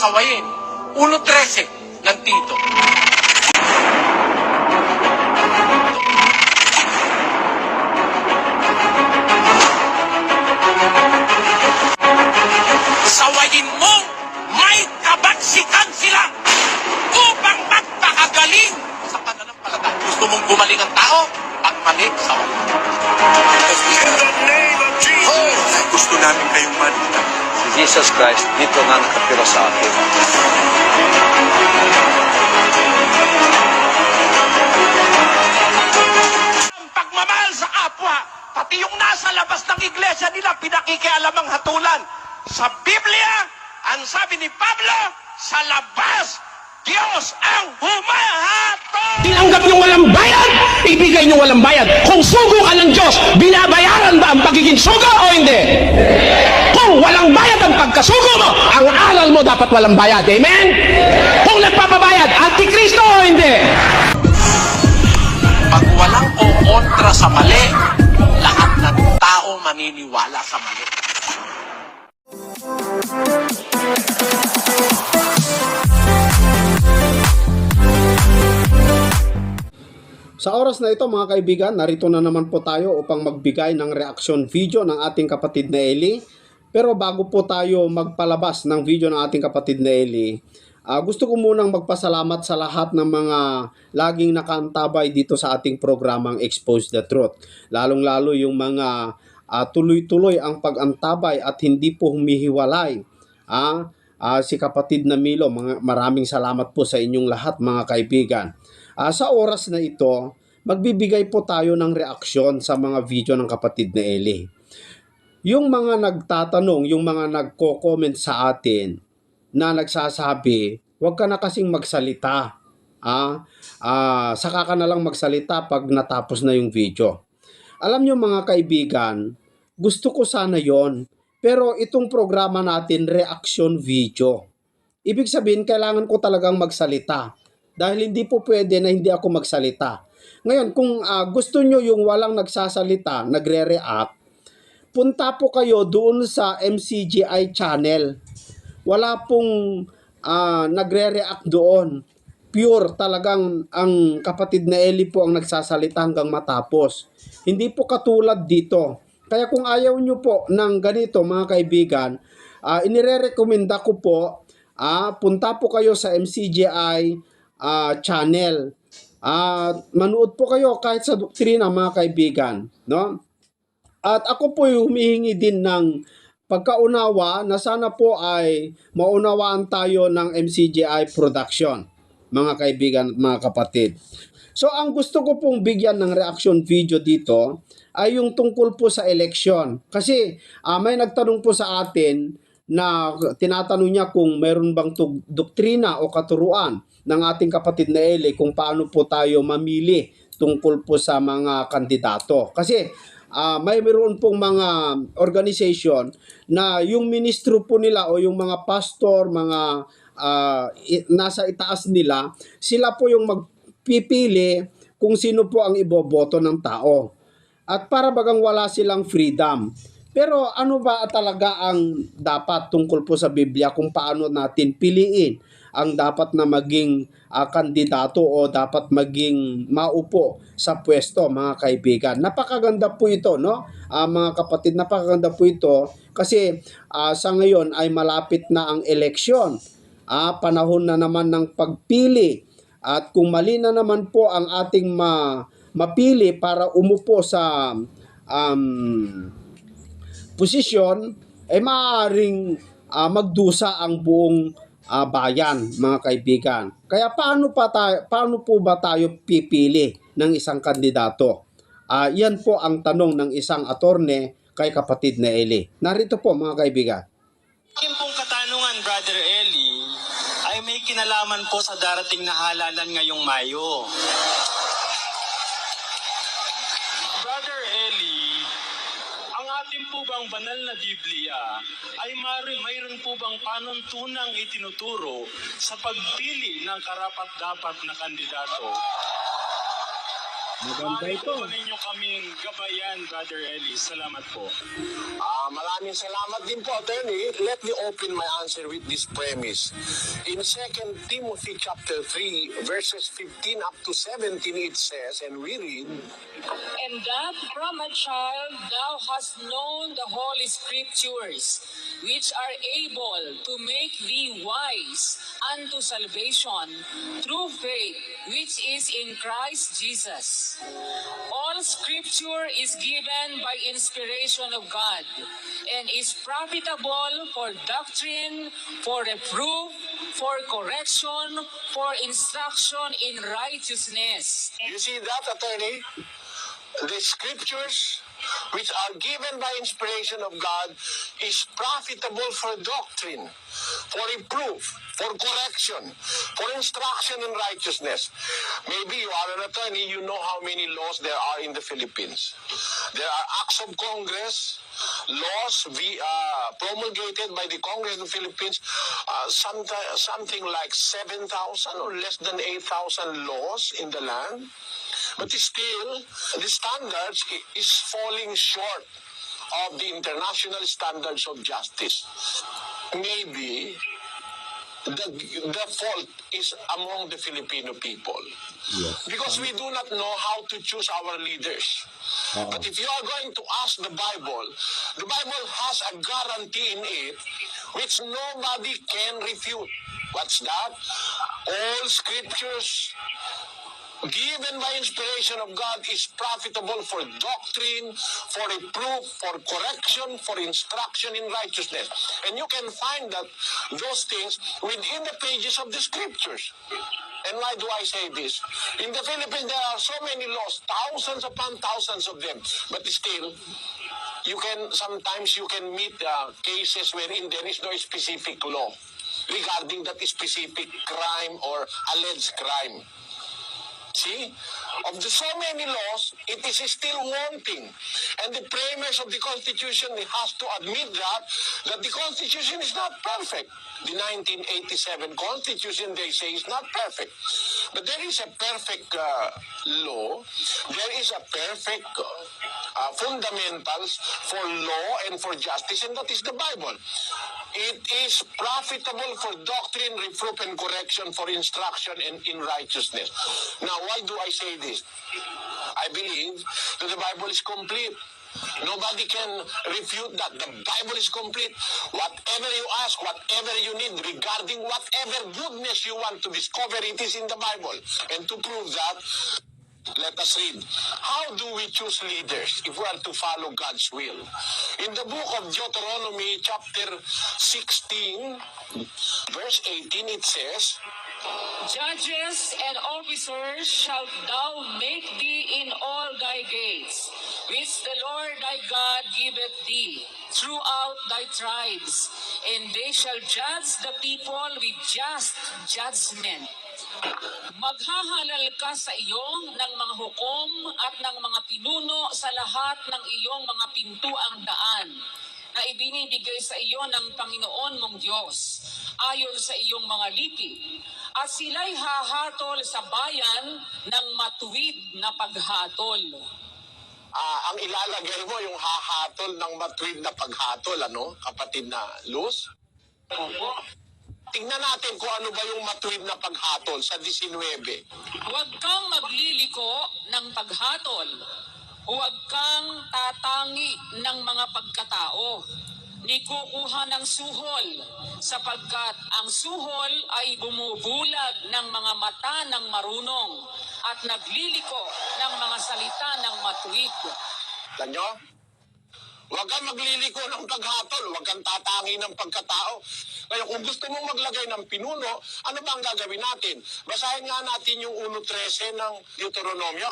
sawayin. 1:13 ng Tito. Sawayin mo, may kabaksikan sila upang magpakagaling sa pananampalataya. Gusto mong gumaling ang tao? Pag mali, sawayin. In the name of Jesus. Gusto namin kayong malita. Si Jesus Christ dito na nakatira sa akin. Ang pagmamahal sa kapwa, pati yung nasa labas ng iglesia nila, pinakikialamang hatulan. Sa Biblia, ang sabi ni Pablo, sa labas, Diyos ang humahatol. Tinanggap nyo walang bayad, ibigay nyo walang bayad. Kung sugo ka ng Diyos, binabayaran ba ang pagiging sugo o hindi? Kung walang bayad ang pagkasugo mo, ang aral mo dapat walang bayad. Amen? Kung nagpapabayad, antikristo o hindi? Pag walang o kontra sa mali, lahat ng tao maniniwala sa mali. Sa oras na ito mga kaibigan, narito na naman po tayo upang magbigay ng reaction video ng ating kapatid na Eli. Pero bago po tayo magpalabas ng video ng ating kapatid na Eli, gusto ko munang magpasalamat sa lahat ng mga laging nakaantabay dito sa ating programang Expose the Truth. Lalong-lalo yung mga tuloy-tuloy ang pag-antabay at hindi po humihiwalay. Si kapatid na Milo, maraming salamat po sa inyong lahat mga kaibigan. Sa oras na ito, magbibigay po tayo ng reaksyon sa mga video ng kapatid na Eli. Yung mga nagtatanong, yung mga nagko-comment sa atin na nagsasabi, huwag ka na kasing magsalita. Saka ka na lang magsalita pag natapos na yung video. Alam nyo mga kaibigan, gusto ko sana yon. Pero itong programa natin, reaction video. Ibig sabihin, kailangan ko talagang magsalita. Dahil hindi po pwede na hindi ako magsalita. Ngayon, kung gusto nyo yung walang nagsasalita, nagre-react, punta po kayo doon sa MCGI channel. Wala pong nagre-react doon. Pure talagang ang kapatid na Eli po ang nagsasalita hanggang matapos. Hindi po katulad dito. Kaya kung ayaw nyo po ng ganito mga kaibigan, inire-recommenda ko po, punta po kayo sa MCGI channel. Manood po kayo kahit sa doktrina mga kaibigan, no? At ako po humihingi din ng pagkaunawa na sana po ay maunawaan tayo ng MCGI production, mga kaibigan at mga kapatid. So ang gusto ko pong bigyan ng reaction video dito ay yung tungkol po sa election. Kasi may nagtanong po sa atin na tinatanong niya kung mayroon bang doktrina o katuruan ng ating kapatid na Eli kung paano po tayo mamili tungkol po sa mga kandidato. Kasi mayroon pong mga organization na yung ministro po nila o yung mga pastor, mga nasa itaas nila, sila po yung magpipili kung sino po ang iboboto ng tao. At para bagang wala silang freedom. Pero ano ba talaga ang dapat tungkol po sa Biblia kung paano natin piliin ang dapat na maging kandidato o dapat maging maupo sa pwesto mga kaibigan. Napakaganda po ito, no? Mga kapatid, napakaganda po ito kasi sa ngayon ay malapit na ang eleksyon. Panahon na naman ng pagpili at kung mali na naman po ang ating mapili para umupo sa posisyon, ay maaaring magdusa ang buong bayan, mga kaibigan. Kaya paano po ba tayo pipili ng isang kandidato? Yan po ang tanong ng isang attorney kay kapatid na Eli. Narito po mga kaibigan. Aking pong katanungan, Brother Eli, ay may kinalaman po sa darating na halalan ngayong Mayo. Brother Eli, ang ating po bang banal na Biblia ay mayroon po bang panuntunang itinuturo sa pagpili ng karapat-dapat na kandidato? Maganda Maaari ito. po ba ninyo kaming gabayan, Brother Eli? Salamat po. Maraming salamat din po, attorney. Let me open my answer with this premise. In 2 Timothy chapter 3, verses 15 up to 17, it says, and we read, And that from a child thou hast known the holy scriptures, which are able to make thee wise unto salvation through faith which is in Christ Jesus. All scripture is given by inspiration of God, and is profitable for doctrine, for reproof, for correction, for instruction in righteousness. you see that, attorney? The scriptures which are given by inspiration of God is profitable for doctrine, for reproof, for correction, for instruction in righteousness. Maybe you are an attorney, you know how many laws there are in the Philippines. There are acts of Congress, laws promulgated by the Congress of the Philippines, something like 7,000 or less than 8,000 laws in the land. But still, the standards is falling short of the international standards of justice. Maybe the fault is among the Filipino people. Because we do not know how to choose our leaders. But if you are going to ask the Bible has a guarantee in it which nobody can refute. What's that? All scriptures given by inspiration of God is profitable for doctrine, for reproof, for correction, for instruction in righteousness. And you can find that those things within the pages of the scriptures. And why do I say this? In the Philippines, there are so many laws, thousands upon thousands of them. But still, sometimes you can meet cases wherein there is no specific law regarding that specific crime or alleged crime. See, of the so many laws, it is still wanting. And the framers of the Constitution has to admit that the Constitution is not perfect. The 1987 Constitution, they say, is not perfect. But there is a perfect law. There is a perfect fundamentals for law and for justice, and that is the Bible. It is profitable for doctrine, reproof, and correction, for instruction in righteousness. Now, why do I say this? I believe that the Bible is complete. Nobody can refute that. The Bible is complete. Whatever you ask, whatever you need, regarding whatever goodness you want to discover, it is in the Bible. And to prove that, let us read. How do we choose leaders if we are to follow God's will? In the book of Deuteronomy chapter 16, verse 18, it says, Judges and officers shalt thou make thee in all thy gates, which the Lord thy God giveth thee throughout thy tribes, and they shall judge the people with just judgment. Maghahalal ka sa iyo ng mga hukom at ng mga pinuno sa lahat ng iyong mga pintuang daan na ibinibigay sa iyo ng Panginoon mong Diyos ayon sa iyong mga lipi, at sila'y hahatol sa bayan ng matuwid na paghatol. ang ilalagay mo yung hahatol ng matuwid na paghatol, kapatid na Luz? Tingnan natin kung ano ba yung matuwid na paghatol sa 19. Huwag kang magliliko ng paghatol. Huwag kang tatangi ng mga pagkatao. Ni kukuha ng suhol, sapagkat ang suhol ay bumubulag ng mga mata ng marunong at nagliliko ng mga salita ng matuwid. Tanyo? Huwag kang magliliko ng paghatol, huwag kang tatangi ng pagkatao. Kaya kung gusto mong maglagay ng pinuno, ano ba ang gagawin natin? Basahin nga natin yung 1.13 ng Deuteronomio.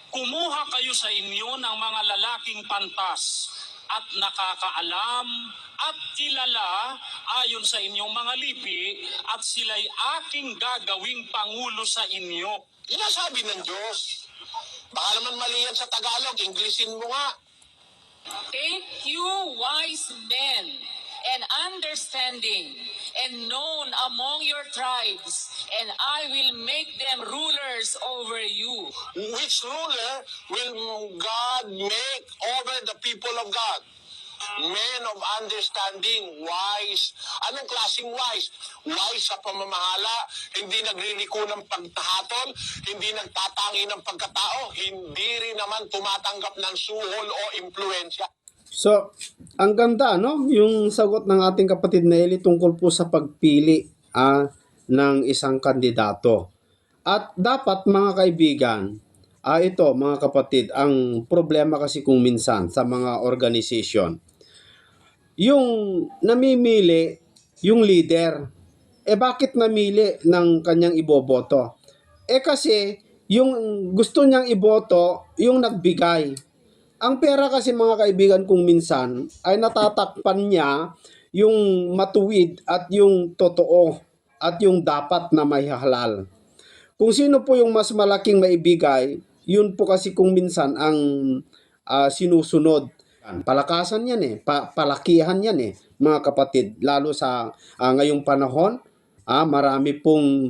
Kumuha kayo sa inyo ng mga lalaking pantas at nakakaalam at kilala ayon sa inyong mga lipi, at sila'y aking gagawing pangulo sa inyo. Yan ang sabi ng Diyos. Baka naman mali yan sa Tagalog, Englishin mo nga. Take you wise men and understanding and known among your tribes, and I will make them rulers over you. Which ruler will God make over the people of God? Men of understanding, wise. Anong klaseng wise? Wise sa pamamahala, hindi nagririko ng pagtahatol, hindi nagtatangi ng pagkatao, hindi rin naman tumatanggap ng suhol o impluensya. So, ang ganda, no? Yung sagot ng ating kapatid na Eli tungkol po sa pagpili ng isang kandidato. At dapat, mga kaibigan, ito, mga kapatid, ang problema kasi kung minsan sa mga organization, yung namimili, yung leader, bakit namili ng kanyang iboboto? Kasi, yung gusto niyang iboto, yung nagbigay. Ang pera kasi, mga kaibigan, kung minsan ay natatakpan niya yung matuwid at yung totoo at yung dapat na may halal. Kung sino po yung mas malaking maibigay, yun po kasi kung minsan ang sinusunod. Palakasan yan palakihan yan mga kapatid. Lalo sa ngayong panahon, marami pong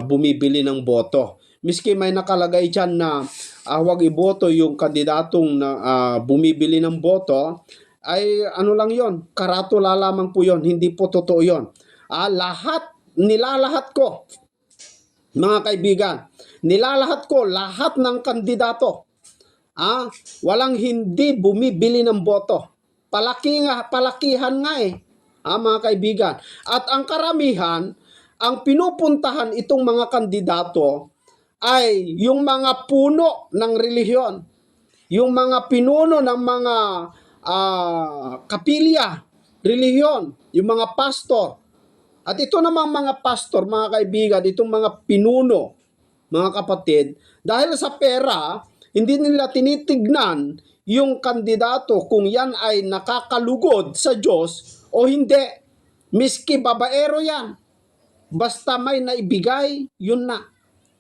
bumibili ng boto. Miski may nakalagay dyan na huwag iboto yung kandidatong bumibili ng boto, ay ano lang yon, karatula lamang po yon, hindi po totoo yon. Nilalahat ko, mga kaibigan, nilalahat ko lahat ng kandidato. Walang hindi bumibili ng boto. Palakihan nga mga kaibigan. At ang karamihan, ang pinupuntahan itong mga kandidato ay yung mga puno ng relihiyon, yung mga pinuno ng mga kapilya, relihiyon, yung mga pastor. At ito namang mga pastor, mga kaibigan, itong mga pinuno, mga kapatid, dahil sa pera, hindi nila tinitignan yung kandidato kung yan ay nakakalugod sa Diyos o hindi. Miski babaero yan. Basta may naibigay, yun na.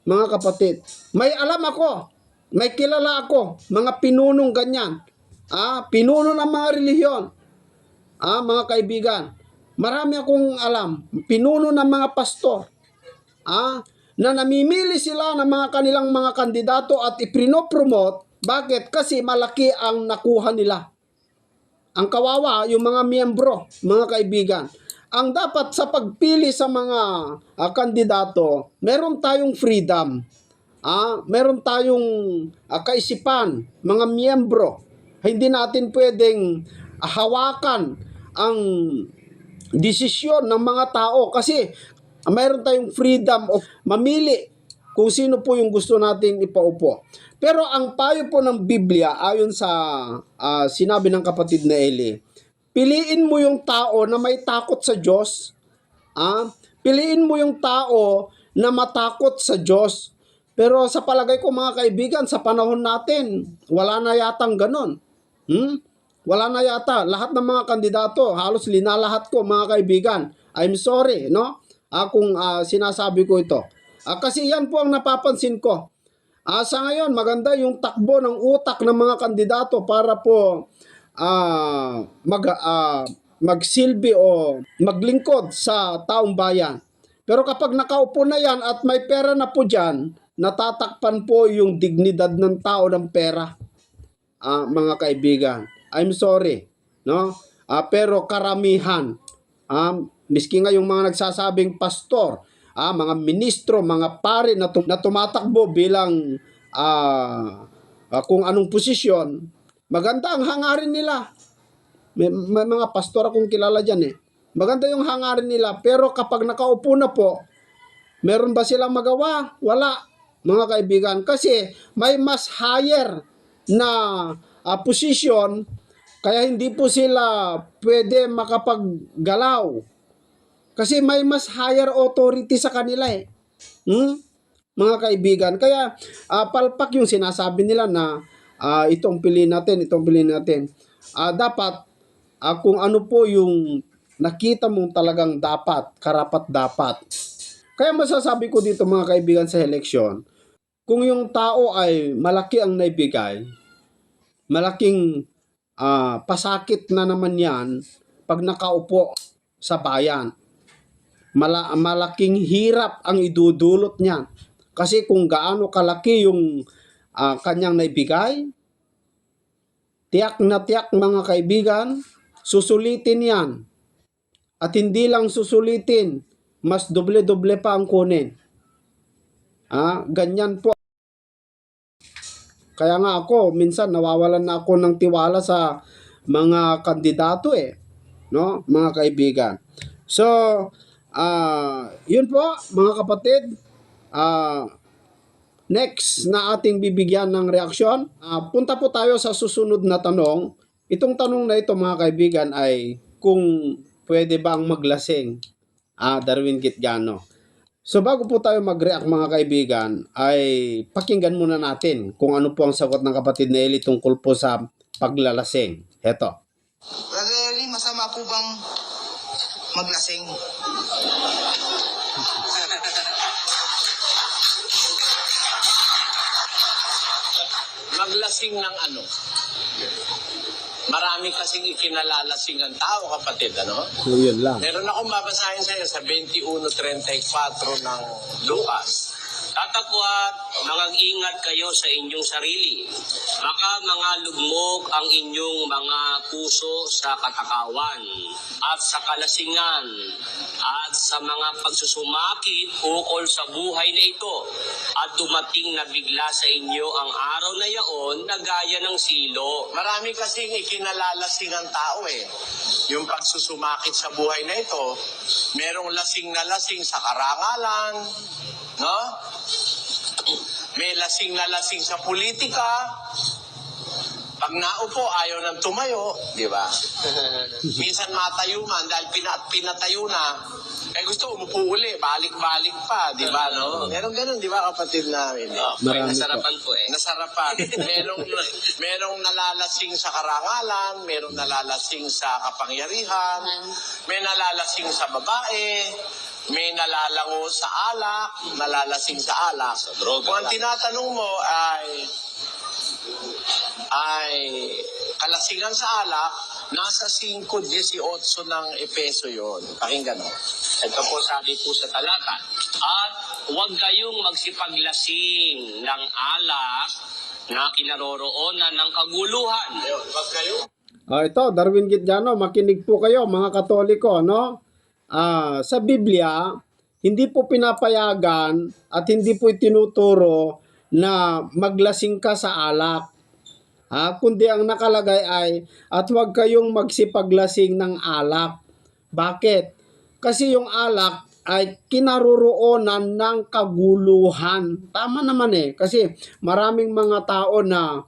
Mga kapatid, may alam ako, may kilala ako, mga pinunong ganyan. Pinuno ng mga relihiyon. Mga kaibigan, marami akong alam, pinuno ng mga pastor. Na namimili sila ng mga kanilang mga kandidato at iprinopromote. Bakit? Kasi malaki ang nakuha nila. Ang kawawa, yung mga miyembro, mga kaibigan. Ang dapat sa pagpili sa mga kandidato, meron tayong freedom. Meron tayong kaisipan, mga miyembro. Hindi natin pwedeng hawakan ang desisyon ng mga tao kasi mayroon tayong freedom of mamili kung sino po yung gusto natin ipaupo. Pero ang payo po ng Biblia, ayon sa sinabi ng kapatid na Eli, piliin mo yung tao na may takot sa Diyos. Piliin mo yung tao na matakot sa Diyos. Pero sa palagay ko, mga kaibigan, sa panahon natin, wala na yatang ganon. Wala na yata. Lahat ng mga kandidato, halos linalahat ko, mga kaibigan. I'm sorry, no? Kung sinasabi ko ito. Kasi yan po ang napapansin ko. Sa ngayon, maganda yung takbo ng utak ng mga kandidato para po magsilbi o maglingkod sa taong bayan. Pero kapag nakaupo na yan at may pera na po dyan, natatakpan po yung dignidad ng tao ng pera. Mga kaibigan, I'm sorry, no? Pero karamihan, miski nga yung mga nagsasabing pastor, mga ministro, mga pare na tumatakbo bilang kung anong posisyon, maganda ang hangarin nila. May mga pastor akong kilala dyan Maganda yung hangarin nila, pero kapag nakaupo na po, meron ba silang magawa? Wala, mga kaibigan. Kasi may mas higher na posisyon, kaya hindi po sila pwede makapaggalaw. Kasi may mas higher authority sa kanila mga kaibigan. Kaya palpak yung sinasabi nila na itong piliin natin. Dapat kung ano po yung nakita mong talagang karapat dapat. Kaya masasabi ko dito, mga kaibigan, sa eleksyon, kung yung tao ay malaki ang naibigay, malaking pasakit na naman yan pag nakaupo sa bayan. Malaking hirap ang idudulot niyan. Kasi kung gaano kalaki yung kanyang naibigay, tiyak na tiyak mga kaibigan, susulitin yan. At hindi lang susulitin, mas doble-doble pa ang kunin. Ganyan po. Kaya nga ako, minsan nawawalan na ako ng tiwala sa mga kandidato no, mga kaibigan. So, yun po mga kapatid. Next na ating bibigyan ng reaksyon. Punta po tayo sa susunod na tanong. Itong tanong na ito mga kaibigan ay kung pwede bang maglasing Darwin Gitgano. So bago po tayo mag-react mga kaibigan, ay pakinggan muna natin kung ano po ang sagot ng kapatid na Eli tungkol po sa paglalasing. Heto. Brother Eli, masama po bang maglasing? Maglasing ng ano? Marami kasing ikinalalasing ang tao, kapatid, ano? So yun lang. Meron akong babasahin sa iyo sa 21:34 ng Lucas. Tatapwat, mag-ingat kayo sa inyong sarili. Baka mga lugmok ang inyong mga puso sa katakawan at sa kalasingan at sa mga pagsusumakit ukol sa buhay na ito. At dumating na bigla sa inyo ang araw na yaon na gaya ng silo. Marami kasing ikinalalasing ang tao Yung pagsusumakit sa buhay na ito, merong lasing na lasing sa karangalan, no? May lasing na lasing sa politika. Pag naupo, ayaw nang tumayo, di ba? Minsan matayo man dahil pinatayo na. Gusto umupo uli, balik-balik pa, di ba, no? Meron ganun, di ba, kapatid namin? May Marami nasarapan po Nasarapan. Merong nalalasing sa karangalan, merong nalalasing sa kapangyarihan, may nalalasing sa babae, may nalalango sa alak, nalalasing sa alak. droga Kung ang lang. tinatanong mo ay kalasingan sa alak, nasa 5:18 ng Epeso yon. Pakinggan mo. Ito po sabi po sa talata. At huwag kayong magsipaglasing ng alak na kinaroroonan ng kaguluhan. Wag kayo. Ito, Darwin Gitgano, makinig po kayo mga Katoliko, no? Sa Biblia, hindi po pinapayagan at hindi po itinuturo na maglasing ka sa alak. Kundi ang nakalagay ay at huwag kayong magsipaglasing ng alak. Bakit? Kasi yung alak ay kinaroroonan ng kaguluhan. Tama naman kasi maraming mga tao na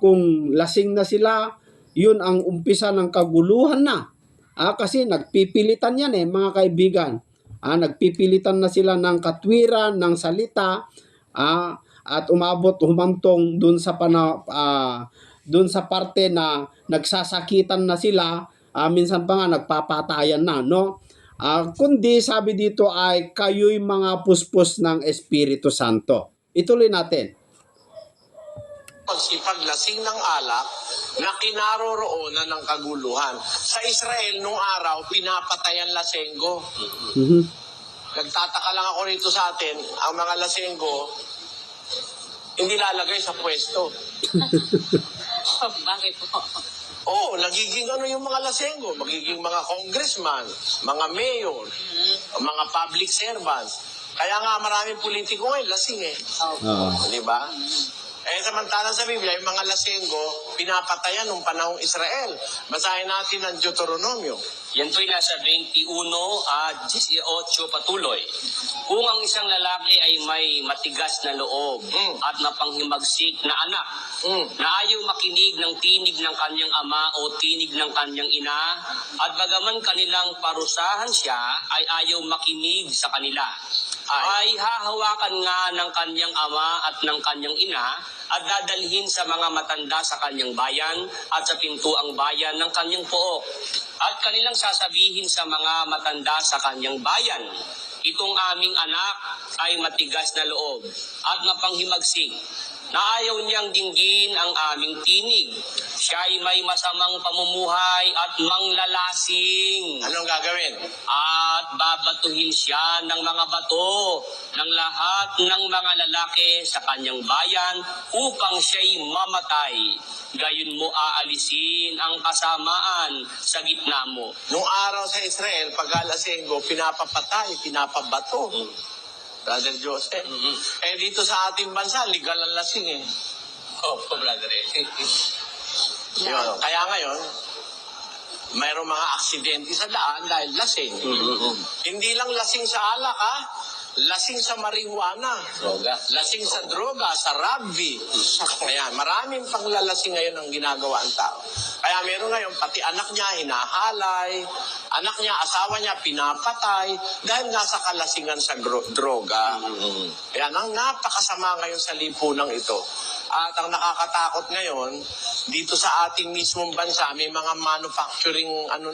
kung lasing na sila, yun ang umpisa ng kaguluhan na. Kasi nagpipilitan yan mga kaibigan. Nagpipilitan na sila ng katwiran, ng salita, at humantong dun sa dun sa parte na nagsasakitan na sila, minsan pa nga nagpapatayan na, no? Kundi sabi dito ay kayo'y mga puspos ng Espiritu Santo. Ituloy natin. Pagsipaglasing ng alak na kinaroroonan ng kaguluhan. Sa Israel, nung araw, pinapatayan lasenggo. Nagtataka lang ako rito sa atin, ang mga lasenggo, hindi lalagay sa pwesto. Bakit po? Nagiging yung mga lasenggo, magiging mga congressman, mga mayor, mga public servants. Kaya nga maraming politiko ngayon, lasing Di ba? Samantalang sa Biblia, yung mga lasenggo, pinapatayan nung panahong Israel. Basahin natin ang Deuteronomio. Yan po'y nasa 21 at 18 patuloy. Kung ang isang lalaki ay may matigas na loob at mapanghimagsik na anak, na ayaw makinig ng tinig ng kanyang ama o tinig ng kanyang ina, at bagaman kanilang parusahan siya, ay ayaw makinig sa kanila, ay hahawakan nga ng kanyang ama at ng kanyang ina, at dadalhin sa mga matanda sa kanyang bayan at sa pintuang bayan ng kanyang pook. At kanilang sasabihin sa mga matanda sa kanyang bayan, itong aming anak ay matigas na loob at mapanghimagsik, na ayaw niyang dinggin ang aming tinig. Siya'y may masamang pamumuhay at manglalasing. Anong gagawin? At babatuhin siya ng mga bato ng lahat ng mga lalaki sa kanyang bayan upang siya'y mamatay. Gayon mo aalisin ang kasamaan sa gitna mo. Nung araw sa Israel, pag alasenggo, pinapapatay, pinapabato. Brother Joseph. Dito sa ating bansa, legal ang lasing eh. Opo, brother. Yun. Kaya ngayon, mayroong mga aksidente sa daan dahil lasing. Hindi lang lasing sa alak, ha? Lasing sa marijuana. Droga. Lasing sa droga, sa rugby. Kaya maraming panglalasing ngayon ang ginagawa ang tao. Kaya meron ngayon, pati anak niya hinahalay, anak niya, asawa niya pinapatay dahil nasa kalasingan sa droga. Kaya nang napakasama ngayon sa lipunang ito. At ang nakakatakot ngayon, dito sa ating mismong bansa, may mga manufacturing ng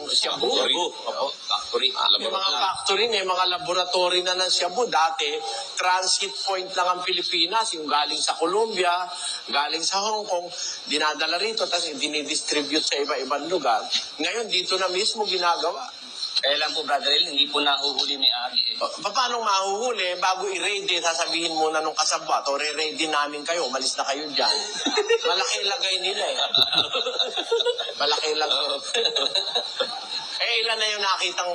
shabu. Opo, factory. May mga factory, may mga laboratory na ng shabu. Dati, transit point lang ang Pilipinas, yung galing sa Colombia, galing sa Hong Kong, dinadala rito, tapos dinidistribute sa iba-ibang lugar. Ngayon, dito na mismo ginagawa. Kaya lang po, brother, hindi po nahuhuli may ari. Paano mahuhuli? Bago i-raid, sasabihin muna nung kasabwat, o re-raidin namin kayo, umalis na kayo dyan. Malaki lagay nila eh. Malaki lagay. Ilan na yung nakitang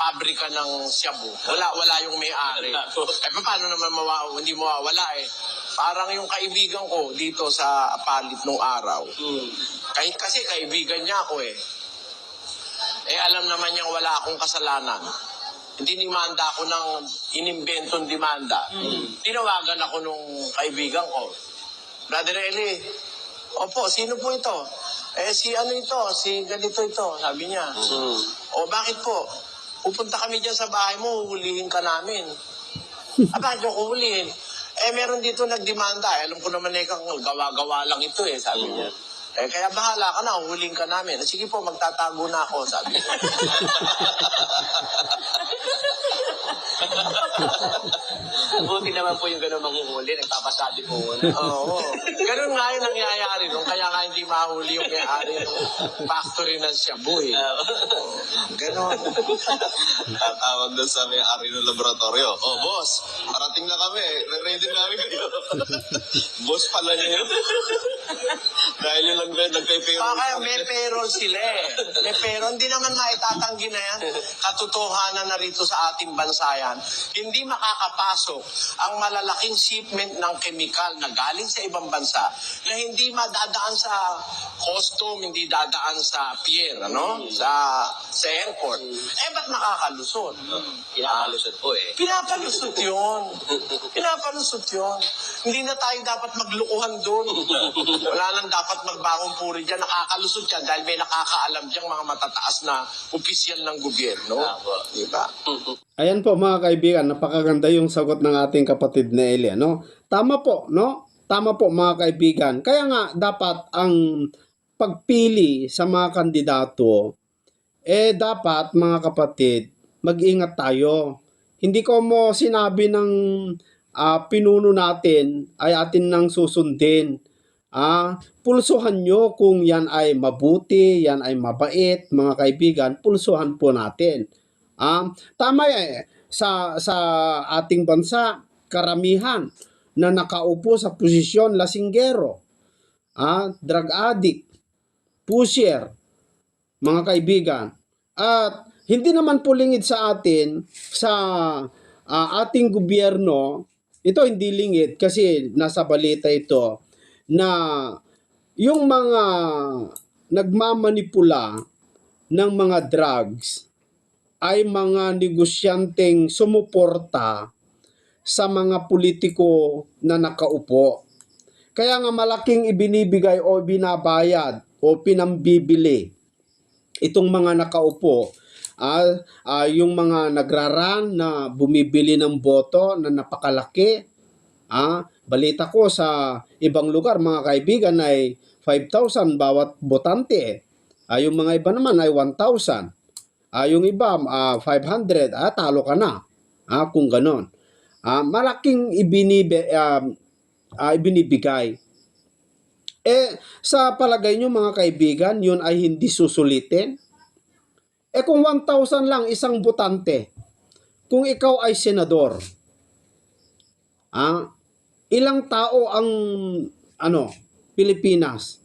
pabrika ng shabu? Wala yung may-ari. Paano naman hindi mawawala eh? Parang yung kaibigan ko dito sa palit nung araw. Kasi kaibigan niya ako eh. Alam naman niyang wala akong kasalanan. Dinimanda ako ng inimbentong demanda. Tinawagan ako nung kaibigan ko. Brother Eli, opo, sino po ito? Si ano ito? Si ganito ito, sabi niya. O bakit po? Pupunta kami dyan sa bahay mo, huhulihin ka namin. Bakit yung huhulihin? Meron dito nagdemanda. Alam ko naman gawa-gawa lang ito sabi niya. Kaya bahala ka na, huling ka namin. Sige po, magtatago na ako, sabi. Buti naman po yung gano'ng manghuhuli, nagpapasabi po. Oo. Ganun nga yung nangyayari nung kaya nga hindi mahuli yung may-ari ng factory ng shabu eh. Ganun. Tatawag doon sa may-ari ng laboratorio. Oh, boss, parating na kami. Ready na namin kayo. Boss pala niya yun. Dahil yun lang nagpe-payroll. Kaya may payroll sila eh. May payroll. Hindi naman maitatanggi na yan. Katotohanan na rito sa ating bansa yan. Hindi makakapasok ang malalaking shipment ng kemikal na galing sa ibang bansa na hindi madadaan sa custom, hindi dadaan sa pier, sa airport. Ba't nakakalusot? Pinakalusot po eh. Pinapalusot yun. Pinapalusot yun. Hindi na tayo dapat maglukuhan doon. Wala nang dapat magbagong puri dyan. Nakakalusot yan dahil may nakakaalam dyan mga matataas na opisyal ng gobyerno. Diba? Ayan po mga kaibigan, napakaganda yung sagot ng ating kapatid na Eli, Tama po, Tama po mga kaibigan. Kaya nga dapat ang pagpili sa mga kandidato, dapat mga kapatid, mag-ingat tayo. Hindi ko mo sinabi ng pinuno natin ay atin nang susundin. Pulsuhan nyo kung yan ay mabuti, yan ay mabait, mga kaibigan, pulsuhan po natin. Tama sa ating bansa, karamihan na nakaupo sa posisyon lasinggero, drug addict, pusher, mga kaibigan. At hindi naman po lingid sa atin, sa ating gobyerno, ito hindi lingid kasi nasa balita ito, na yung mga nagmamanipula ng mga drugs ay mga negosyanteng sumuporta sa mga politiko na nakaupo. Kaya nga malaking ibinibigay o binabayad o pinambibili itong mga nakaupo. Yung mga nagraran na bumibili ng boto na napakalaki. Balita ko sa ibang lugar mga kaibigan ay 5,000 bawat botante. Yung mga iba naman ay 1,000. Yung iba 500, talo ka na. Kung ganon. Malaking ibinibigay. Sa palagay nyo mga kaibigan, yun ay hindi susulitin? Kung 1,000 lang isang botante, kung ikaw ay senador, ilang tao ang Pilipinas?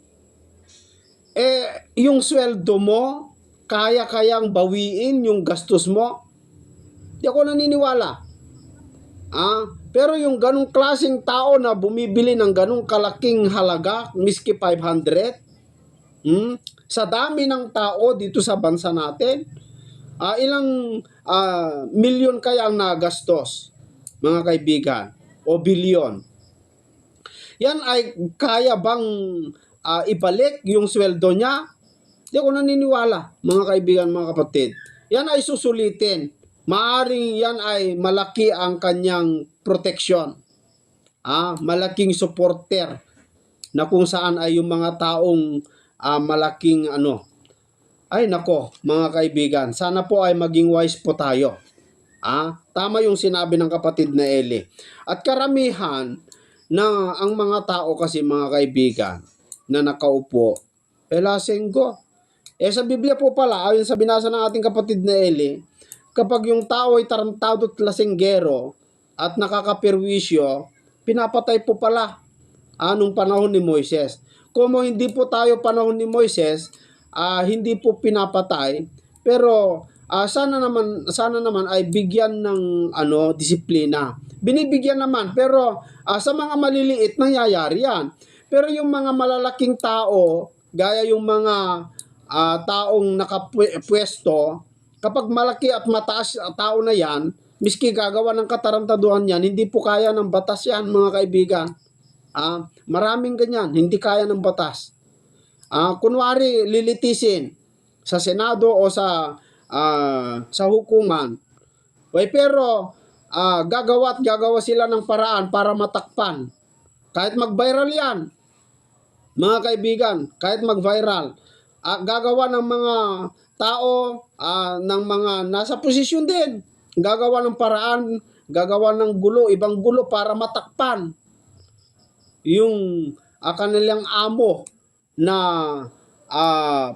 Yung sweldo mo, kaya-kayang bawiin yung gastos mo? Di ako naniniwala. Pero yung ganong klaseng tao na bumibili ng ganong kalaking halaga, miski 500, sa dami ng tao dito sa bansa natin, ilang milyon kaya ang nagastos, mga kaibigan, o bilyon? Yan ay kaya bang ibalik yung sweldo niya? Di ako naniniwala, mga kaibigan, mga kapatid. Yan ay susulitin. Maaring yan ay malaki ang kanyang proteksyon. Malaking supporter na kung saan ay yung mga taong malaking Ay nako, mga kaibigan, sana po ay maging wise po tayo. Tama yung sinabi ng kapatid na Eli. At karamihan na ang mga tao kasi, mga kaibigan, na nakaupo, lasenggo. Sa Biblia po pala, ayon sa binasa ng ating kapatid na Eli, kapag yung tao ay tarantado at lasenggero at nakakapirwisyo, pinapatay po pala nung panahon ni Moises. Kung hindi po tayo panahon ni Moises, hindi po pinapatay, pero sana naman ay bigyan ng disiplina. Binibigyan naman, pero sa mga maliliit nangyayari yan. Pero yung mga malalaking tao, gaya yung mga taong nakapwesto, kapag malaki at mataas tao na yan, miski gagawa ng katarantaduhan yan, hindi po kaya ng batas yan, mga kaibigan. Maraming ganyan, hindi kaya ng batas. Kunwari, lilitisin sa Senado o sa hukuman. Pero gagawa sila ng paraan para matakpan. Kahit mag-viral yan, mga kaibigan, kahit mag-viral, gagawa ng mga tao, ng mga nasa posisyon din, gagawa ng paraan, gagawa ng gulo, ibang gulo para matakpan yung kanilang amo na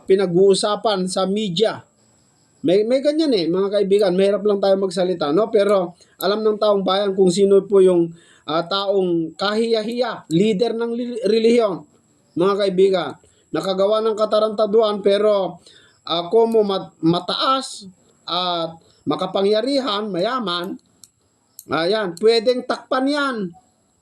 pinag-uusapan sa media. May ganyan mga kaibigan, mahirap lang tayo magsalita, no? Pero alam ng taong bayan kung sino po yung taong kahiya-hiya, leader ng relihiyon, mga kaibigan, nakagawa ng katarantaduan, pero como mataas at makapangyarihan, mayaman, pwedeng takpan yan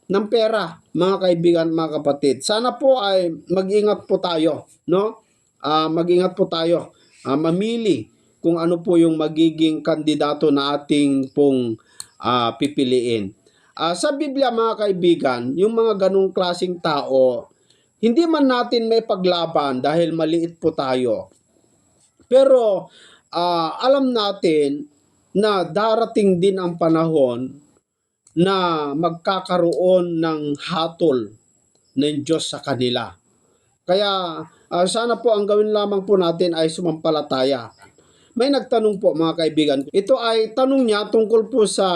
ng pera, mga kaibigan, mga kapatid. Sana po ay mag-ingat po tayo, no? Mag-ingat po tayo, mamili kung ano po yung magiging kandidato na ating pong pipiliin. Sa Biblia, mga kaibigan, yung mga ganong klaseng tao, hindi man natin may paglaban dahil maliit po tayo. Pero alam natin na darating din ang panahon na magkakaroon ng hatol ng Diyos sa kanila. Kaya sana po ang gawin lamang po natin ay sumampalataya. May nagtanong po, mga kaibigan. Ito ay tanong niya tungkol po sa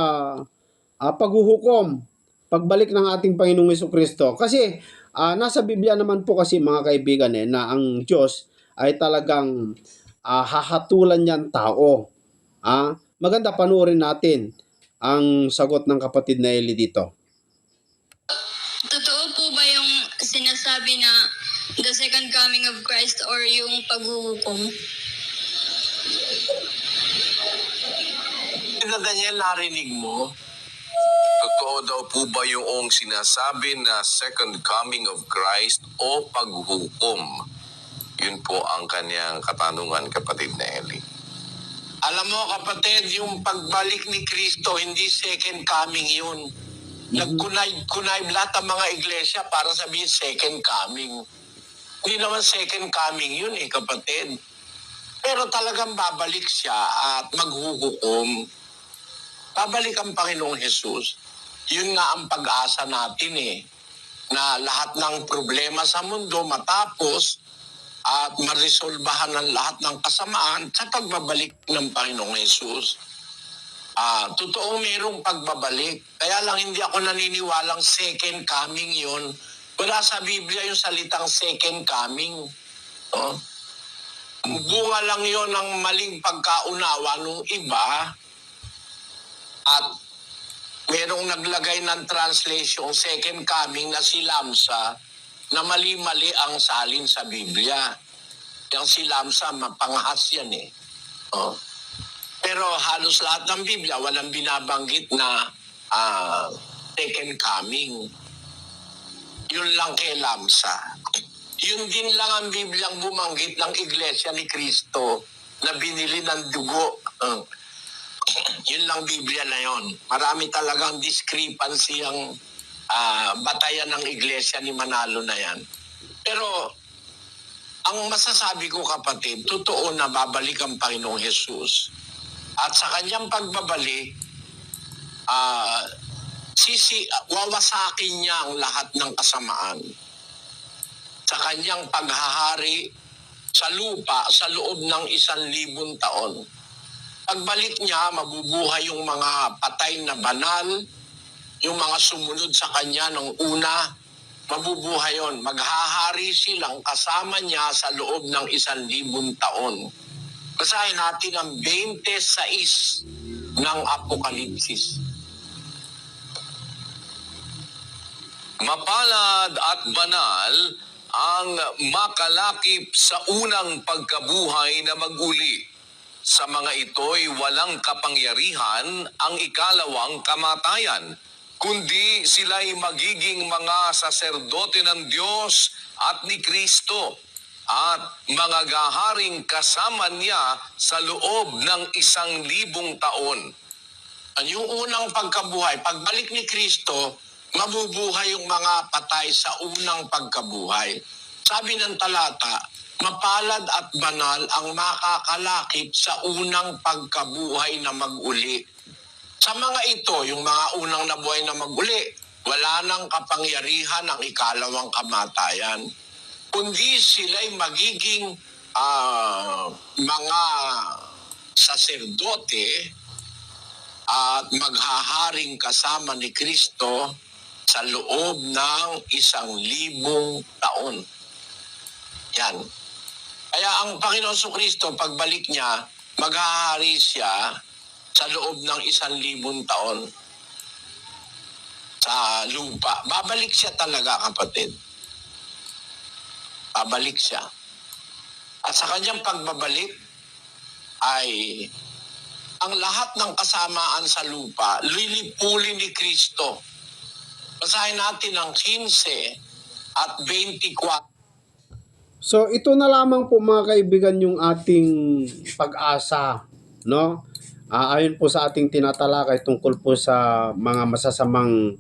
paghuhukom, pagbalik ng ating Panginoong Hesukristo. Kasi nasa Biblia naman po kasi, mga kaibigan, na ang Diyos ay talagang hahatulan niyan tao. Maganda, panoorin natin ang sagot ng kapatid na Eli dito. Totoo po ba yung sinasabi na the second coming of Christ or yung paghuhukom? Daniel, narinig mo? Totoo daw po ba yung sinasabi na second coming of Christ o paghukom? Yun po ang kanyang katanungan, kapatid na Eli. Alam mo, kapatid, yung pagbalik ni Kristo, hindi second coming yun. Nagkunay lahat ng mga iglesia para sabihin second coming. Hindi naman second coming yun kapatid. Pero talagang babalik siya at maghuhukom. Babalik ang Panginoong Jesus. Yun nga ang pag-asa natin na lahat ng problema sa mundo matapos at maresolbahan ng lahat ng kasamaan sa pagbabalik ng Panginoong Jesus. Totoong mayroong pagbabalik. Kaya lang hindi ako naniniwalang second coming yun Wala sa Biblia yung salitang second coming. No? Bunga lang yon ng maling pagkaunawa ng iba at merong naglagay ng translation second coming na si Lamsa na mali-mali ang salin sa Biblia. Yung si Lamsa, mapanghas yan eh. Oh. Pero halos lahat ng Biblia walang binabanggit na second coming. Yun lang kay Lamsa. Yun din lang ang Bibliang bumanggit ng Iglesia ni Cristo na binili ng dugo. Yun lang Biblia na yon. Marami talagang discrepancy ang batayan ng Iglesia ni Manalo na yan. Pero ang masasabi ko kapatid, totoo na babalik ang Panginoong Jesus. At sa kanyang pagbabalik, wawasakin niya ang lahat ng kasamaan. Sa kanyang paghahari sa lupa sa loob ng 1,000 taon. Pagbalik niya, mabubuhay yung mga patay na banal, yung mga sumunod sa kanya nung una, mabubuhay yon. Maghahari silang kasama niya sa loob ng 1,000 taon. Basahin natin ang 26 ng Apokalipsis. Mapalad at banal ang makalakip sa unang pagkabuhay na mag-uli. Sa mga ito'y walang kapangyarihan ang ikalawang kamatayan, kundi sila'y magiging mga saserdote ng Diyos at ni Kristo at mga gaharing kasama niya sa loob ng 1,000 taon. Yung unang pagkabuhay, pagbalik ni Kristo, mabubuhay yung mga patay sa unang pagkabuhay. Sabi ng talata, mapalad at banal ang makakalakip sa unang pagkabuhay na mag-uli. Sa mga ito, yung mga unang nabuhay na mag-uli, wala nang kapangyarihan ang ikalawang kamatayan. Kundi sila'y magiging mga saserdote at maghaharing kasama ni Kristo sa loob ng 1,000 taon. Yan. Kaya ang Panginoon Kristo, pagbalik niya, maghahari siya sa loob ng 1,000 taon sa lupa. Babalik siya talaga, kapatid. Babalik siya. At sa kanyang pagbabalik ay ang lahat ng kasamaan sa lupa, lilipulin ni Kristo. Basahin natin ang 15 at 24. So ito na lamang po mga kaibigan yung ating pag-asa, no? Ayon po sa ating tinatalakay tungkol po sa mga masasamang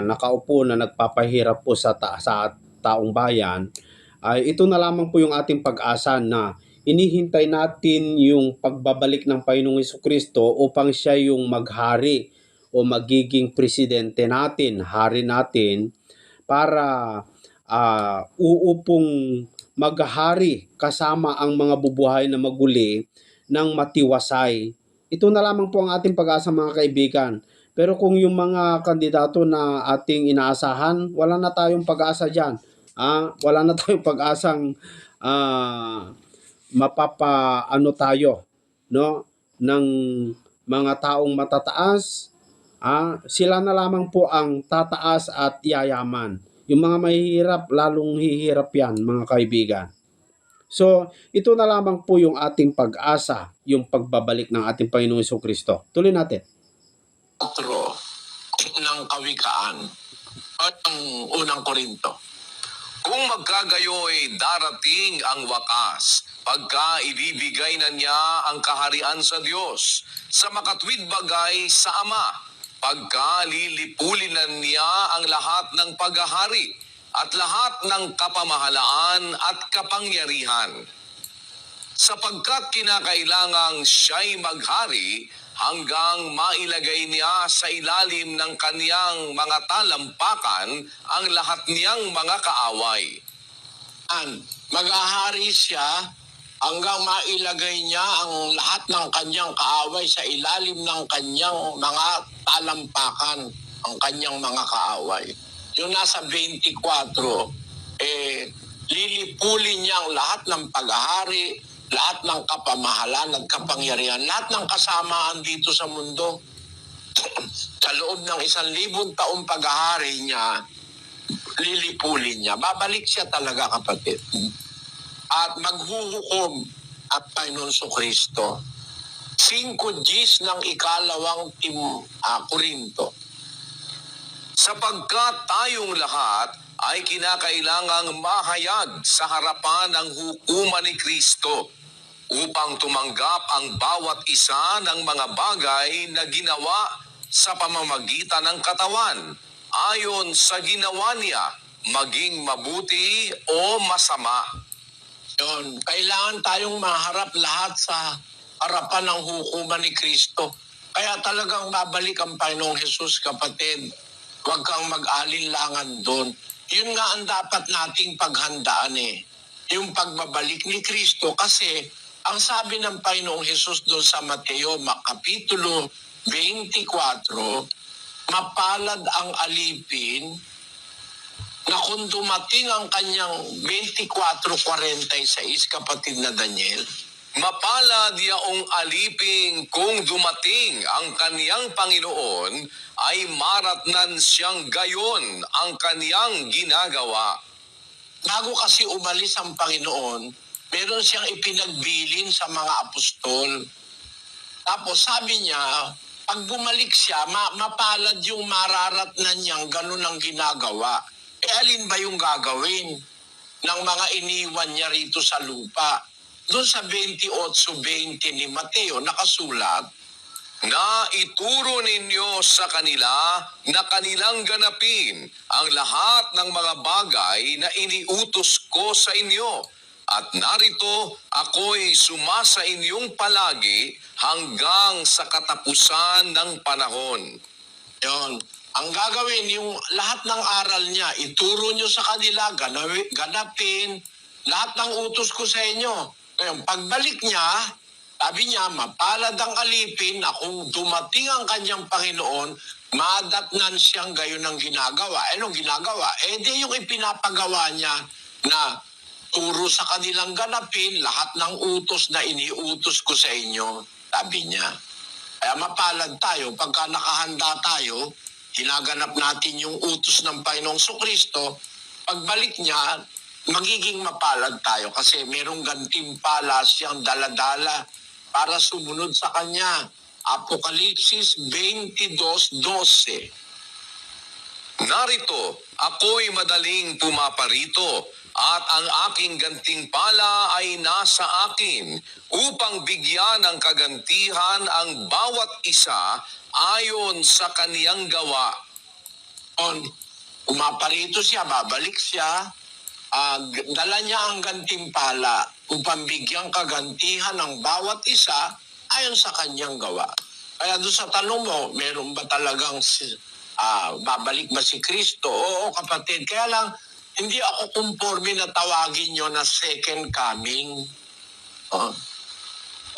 nakaupo na nagpapahirap po sa taong bayan, ay ito na lamang po yung ating pag-asa na inihintay natin yung pagbabalik ng Panginoong Jesucristo upang siya yung maghari o magiging presidente natin, hari natin, para uupong maghari kasama ang mga bubuhay na maguli ng matiwasay. Ito na lamang po ang ating pag-asa mga kaibigan. Pero kung yung mga kandidato na ating inaasahan, wala na tayong pag-asa dyan. Wala na tayong pag-asang mapapaano tayo, no, ng mga taong matataas. Sila na lamang po ang tataas at yayaman. Yung mga mahihirap, lalong hihirap yan mga kaibigan. So, ito na lamang po yung ating pag-asa, yung pagbabalik ng ating Panginoong Jesucristo. Tuloy natin. 4 ng Kawikaan at ang unang Korinto. Kung magkagayoy darating ang wakas, pagka ibibigay na niya ang kaharian sa Diyos, sa makatwid bagay sa Ama, pagka lilipulin na niya ang lahat ng paghahari at lahat ng kapamahalaan at kapangyarihan. Sapagkat kinakailangang siya'y maghari hanggang mailagay niya sa ilalim ng kaniyang mga talampakan ang lahat niyang mga kaaway. Maghahari siya hanggang mailagay niya ang lahat ng kanyang kaaway sa ilalim ng kanyang mga talampakan, ang kanyang mga kaaway. yung nasa 24, lilipulin niya ang lahat ng paghahari, lahat ng kapamahalan at kapangyarihan, lahat ng kasamaan dito sa mundo. Sa loob ng 1,000 taong paghahari niya, lilipulin niya. Babalik siya talaga, kapatid. At maghuhukom at Panginoon Kristo. 5 Gs ng ikalawang Korinto. Sapagkat tayong lahat ay kinakailangang mahayag sa harapan ng hukuman ni Kristo upang tumanggap ang bawat isa ng mga bagay na ginawa sa pamamagitan ng katawan ayon sa ginawa niya, maging mabuti o masama. Yun, kailangan tayong maharap lahat sa harapan ng hukuman ni Kristo. Kaya talagang babalik ang Panginoong Hesus, kapatid. Huwag kang mag-alinlangan doon. Yun nga ang dapat nating paghandaan yung pagbabalik ni Kristo, kasi ang sabi ng Panginoong Hesus doon sa Mateo, Kapitulo 24, mapalad ang alipin na kung dumating ang kanyang 24:46, kapatid na Daniel, Mapalad yaong aliping kung dumating ang kaniyang Panginoon ay maratnan siyang gayon ang kaniyang ginagawa. bago kasi umalis ang Panginoon, meron siyang ipinagbilin sa mga apostol. Tapos sabi niya, pag bumalik siya, mapalad yung mararatnan niyang ganun ang ginagawa. Alin ba yung gagawin ng mga iniwan niya rito sa lupa? Doon sa 28:20 ni Mateo, nakasulat, na ituro ninyo sa kanila na kanilang ganapin ang lahat ng mga bagay na iniutos ko sa inyo. At narito, ako'y sumasa inyong palagi hanggang sa katapusan ng panahon. Yun. Ang gagawin, yung lahat ng aral niya, ituro nyo sa kanila, ganapin, lahat ng utos ko sa inyo. Ngayon, pagbalik niya, sabi niya, mapalad ang alipin na kung dumating ang kanyang Panginoon, madatnan siyang gayon ang ginagawa. Anong ginagawa? Di yung ipinapagawa niya na turo sa kanilang ganapin lahat ng utos na iniutos ko sa inyo. Sabi niya. Kaya mapalad tayo, pagka nakahanda tayo, hinaganap natin yung utos ng Panginoong Kristo, pagbalik niya, magiging mapalad tayo kasi merong gantimpala siyang daladala para sumunod sa kanya. Apokalipsis 22:12. Narito, ako'y madaling pumaparito at ang aking gantimpala ay nasa akin upang bigyan ng kagantihan ang bawat isa ayon sa kaniyang gawa. Pumaparito siya, babalik siya, dala niya ang gantimpala upang bigyang kagantihan ng bawat isa ayon sa kanyang gawa. Kaya doon sa tanong mo, meron ba talagang babalik ba si Kristo? Oo, kapatid. Kaya lang, hindi ako conforme na tawagin nyo na second coming.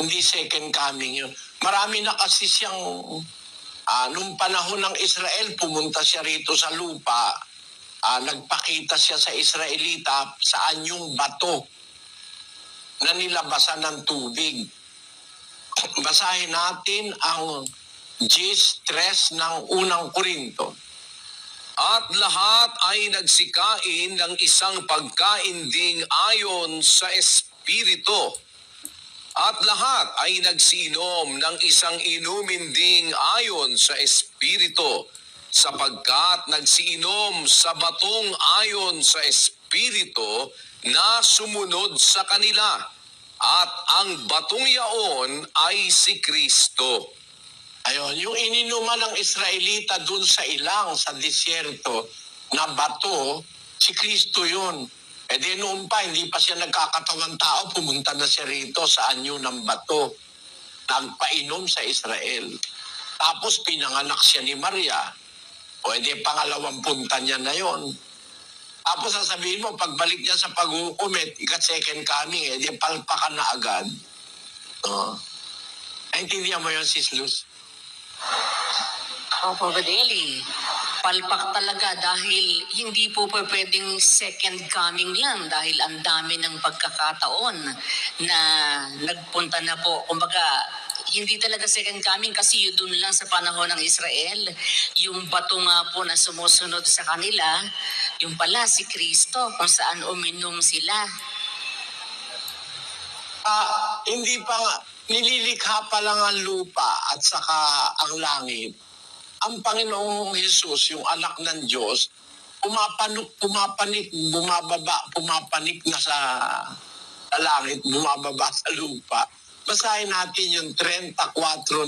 Hindi second coming yun. Marami na kasi siyang, nung panahon ng Israel, pumunta siya rito sa lupa, nagpakita siya sa Israelita saan yung bato na nilabasan ng tubig. Basahin natin ang 10:3 ng unang Korinto. At lahat ay nagsikain ng isang pagkainding ayon sa Espiritu. At lahat ay nagsiinom ng isang inumin ding ayon sa Espiritu, sapagkat nagsiinom sa batong ayon sa Espiritu na sumunod sa kanila. At ang batong yaon ay si Kristo. Ayun, yung ininuman ng Israelita dun sa ilang, sa disyerto, na bato, si Kristo yun. Di noon pa, hindi pa siya nagkakatawang tao, pumunta na siya rito sa anyo ng bato. Nagpainom sa Israel. Tapos pinanganak siya ni Maria. Di pangalawang punta niya na yon. Tapos sasabihin mo, pagbalik niya sa paghukom, second coming, di palpakan na agad. Naintindihan mo yun, Sis Luz? Opo, Badeli. palpak talaga dahil hindi po pwedeng second coming lang dahil ang dami ng pagkakataon na nagpunta na po. Kumbaga, hindi talaga second coming kasi yun dun lang sa panahon ng Israel. Yung bato nga po na sumusunod sa kanila, yung pala si Kristo kung saan uminom sila. Hindi pa nga, nililikha pa lang ang lupa at saka ang langit. Ang Panginoong Jesus, yung anak ng Diyos, pumapanik, pumapanik na sa langit, bumababa sa lupa. Basahin natin yung 34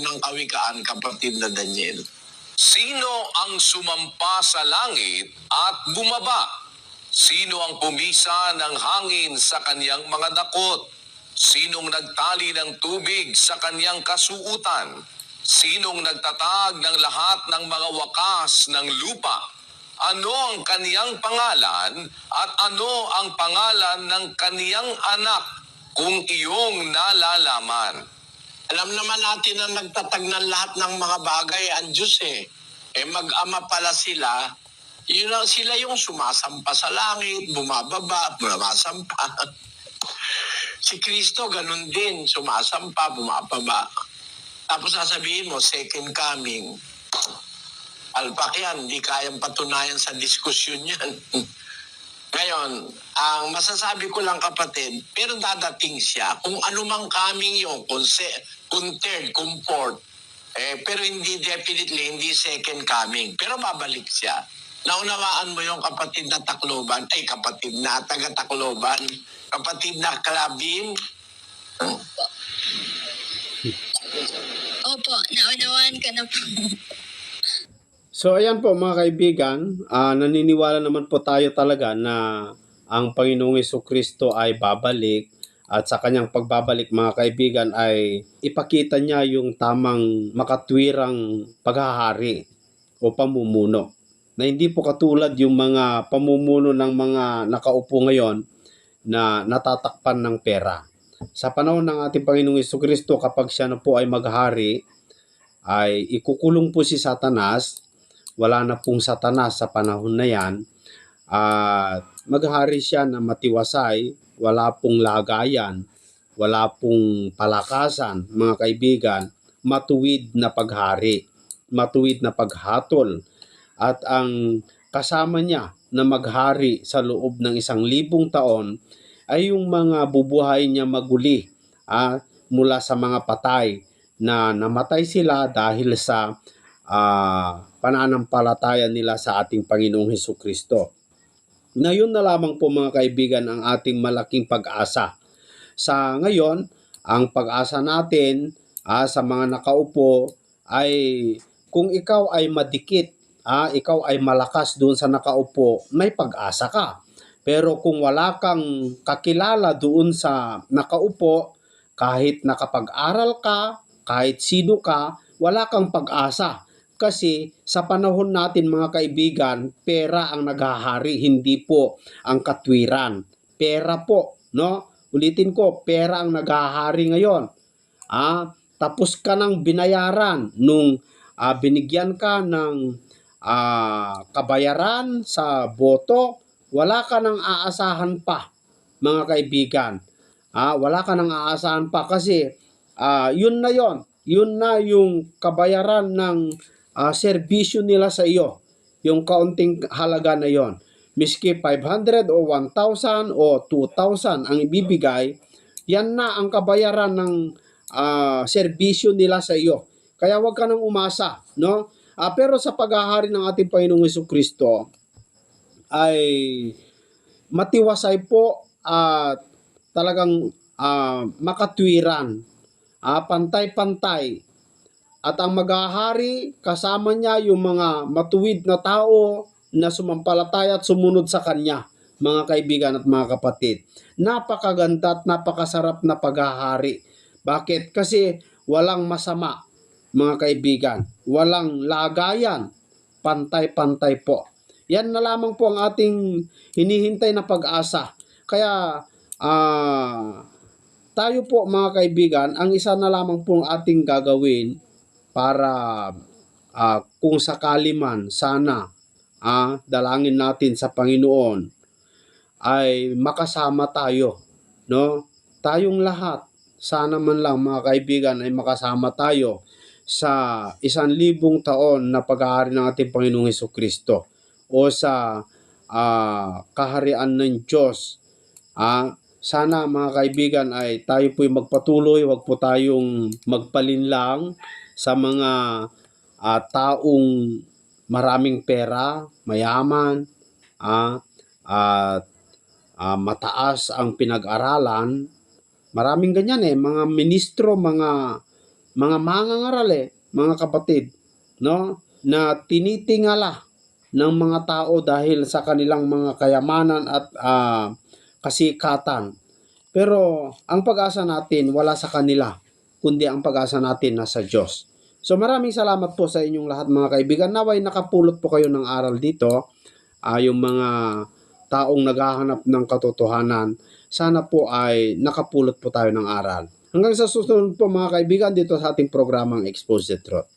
ng Kawikaan, kapatid na Daniel. Sino ang sumampa sa langit at bumaba? Sino ang pumisa ng hangin sa kanyang mga dakot? Sinong nagtali ng tubig sa kanyang kasuutan? Sinong nagtatag ng lahat ng mga wakas ng lupa? Ano ang kaniyang pangalan at ano ang pangalan ng kaniyang anak kung iyong nalalaman? Alam naman natin na nagtatag ng lahat ng mga bagay ang Diyos mag-ama pala sila. Sila yung sumasampa sa langit, bumababa, bumasampa. Si Kristo ganun din, sumasampa, bumababa. Tapos sasabihin mo, second coming. Alpak yan, hindi kayang patunayan sa diskusyon yan. Ngayon, ang masasabi ko lang kapatid, pero dadating siya. Kung anumang coming yung kung third, kung fourth, pero hindi definitely, hindi second coming. Pero babalik siya. Naunawaan mo yung kapatid na Tacloban, kapatid na taga-Tacloban, kapatid na Calabim. Opo, naunawaan ka na po. So ayan po mga kaibigan, naniniwala naman po tayo talaga na ang Panginoong Jesucristo ay babalik at sa kanyang pagbabalik mga kaibigan ay ipakita niya yung tamang makatwirang paghahari o pamumuno. Na hindi po katulad yung mga pamumuno ng mga nakaupo ngayon na natatakpan ng pera. Sa panahon ng ating Panginoong Jesucristo, kapag siya na po ay maghari, ay ikukulong po si Satanas. Wala na pong Satanas sa panahon na yan. At maghari siya na matiwasay, wala pong lagayan, wala pong palakasan, mga kaibigan, matuwid na paghari, matuwid na paghatol. At ang kasama niya na maghari sa loob ng 1,000 taon ay yung mga bubuhay niya maguli mula sa mga patay na namatay sila dahil sa pananampalataya nila sa ating Panginoong Hesukristo. Na yun na lamang po mga kaibigan ang ating malaking pag-asa. Sa ngayon, ang pag-asa natin sa mga nakaupo ay kung ikaw ay madikit, ikaw ay malakas doon sa nakaupo, may pag-asa ka. Pero kung wala kang kakilala doon sa nakaupo, kahit nakapag-aral ka, kahit sino ka, wala kang pag-asa. Kasi sa panahon natin mga kaibigan, pera ang naghahari, hindi po ang katwiran. Pera po, no? Ulitin ko, pera ang naghahari ngayon. Tapos ka nang binayaran nung binigyan ka ng kabayaran sa boto, wala ka nang aasahan pa, mga kaibigan. Wala ka nang aasahan pa kasi yun na yon. Yun na yung kabayaran ng serbisyo nila sa iyo. Yung kaunting halaga na yon. Miski 500 o 1,000 o 2,000 ang ibibigay, yan na ang kabayaran ng serbisyo nila sa iyo. Kaya wag ka nang umasa, no? Pero sa paghahari ng ating Panginoong Jesucristo ay matiwasay po at talagang makatwiran, pantay-pantay. At ang maghahari, kasama niya yung mga matuwid na tao na sumampalataya at sumunod sa kanya, mga kaibigan at mga kapatid. Napakaganda at napakasarap na paghahari. Bakit? Kasi walang masama, mga kaibigan. Walang lagayan. Pantay-pantay po. Yan na lamang po ang ating hinihintay na pag-asa. Kaya tayo po mga kaibigan, ang isa na lamang po ang ating gagawin para kung sakali man sana dalangin natin sa Panginoon ay makasama tayo, no? Tayong lahat, sana man lang mga kaibigan ay makasama tayo sa 1,000 taon na pag-aari ng ating Panginoong Hesukristo o sa kaharian ng Diyos. Sana mga kaibigan ay tayo po'y magpatuloy, wag po tayong magpalinlang sa mga taong maraming pera, mayaman, at mataas ang pinag-aralan. Maraming ganyan mga ministro, mga mangangaral mga kapatid, no? Na tinitingala ng mga tao dahil sa kanilang mga kayamanan at kasikatan. Pero ang pag-asa natin wala sa kanila, kundi ang pag-asa natin nasa Diyos. So maraming salamat po sa inyong lahat mga kaibigan. Naway nakapulot po kayo ng aral dito. Yung mga taong naghahanap ng katotohanan, sana po ay nakapulot po tayo ng aral. Hanggang sa susunod po mga kaibigan dito sa ating programang Expose the Truth.